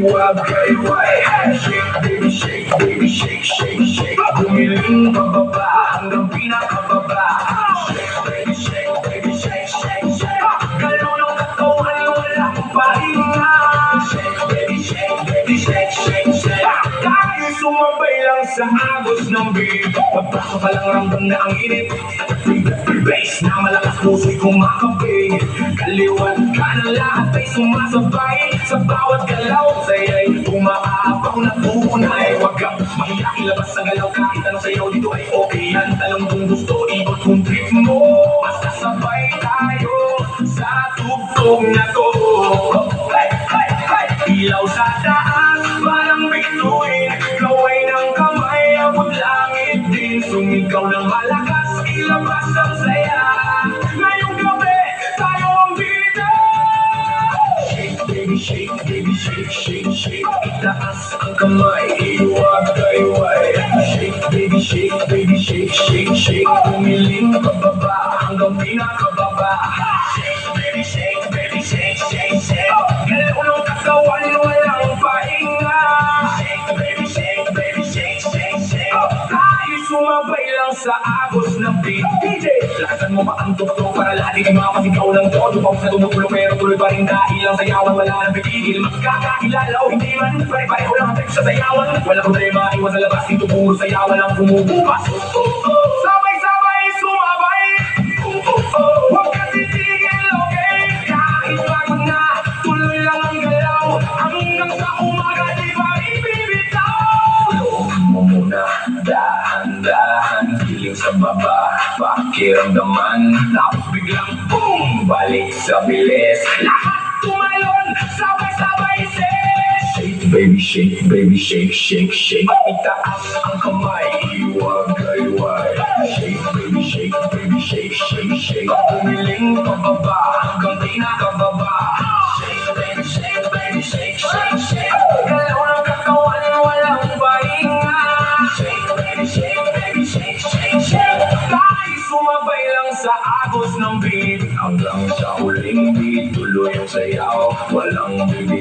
Iwag-iway. Shake, baby, shake, baby, shake, shake, shake. Bumiling pababa hanggang pinakababa. Shake, baby, shake, baby, shake, shake, shake. Galaw ng katawan, walang pahinga. Shake, baby, shake, baby, shake, shake, shake. Kahit sumabay lang sa agos ng beat, pagpasok pa lang ramdam na ang init. Bass na malakas, puso'y kumakabay. Kaliwat kanan lahat ay sumasabay. Sa bawat galaw, saya'y umaapaw na tunay. Huwag kang mahiya, ilabas ang galaw. Kahit anong sayaw dito ay okay yan. Talong kung gusto, ikot kung trip mo. Basta sabay tayo sa tugtog na to. Hey, hey, hey. Ilaw sa taas, parang bituin. Kaway ng kamay, abot langit din. Sumigaw ng malakas, ilabas ang saya. Ngayong gabi, tayo ang bida. Shake, baby, shake, baby, shake, shake, shake. Itaas ang kamay, iwag-iway. Shake, baby, shake, baby, shake, shake, shake. Umiling pababa hanggang pinakababa. Shake, baby, shake, baby, shake, shake, shake. Galaw ng katawan, walang pahinga. Shake, baby, shake, baby, shake, shake, shake. Tayo sumabay lang sa agos ng beat. DJ, lakasan mo ba ang tuktok para lahat ay mapasigaw ng todo. Pawis na tumutulo pero tuloy pa rin dahil ang sayawan wala nang pipigil. Magkakakilala o hindi man, pare-pareho lang ang text sa sayawan. Walang problema, iwas sa labas, dito puro sayawan ang bumubukas. Sabay-sabay sumabay. Huwag ka titigil, okay? Kahit pagod na, tuloy lang ang galaw. Hanggang sa umaga, di ba ibibitaw? Tulog mo muna, dahan-dahan. Feeling sa baba, pakiramdaman. Tapos biglang boom, balik sa bilis. Lahat tumalon, sabay-sabay shake, baby, shake, baby, shake, shake, shake. Itaas ang kamay, iwag-iway. Shake, baby, shake, baby, shake, shake, shake. Umiling pababa hanggang pinakababa. Shake, baby, shake, baby, shake, shake, shake. Galaw ng katawan, walang pahinga. Shake, baby, shake, baby, shake, shake, shake. Tayo sumabay lang sa agos ng beat. Hanggang sa huling beat, tuloy ang sayaw, walang bibig.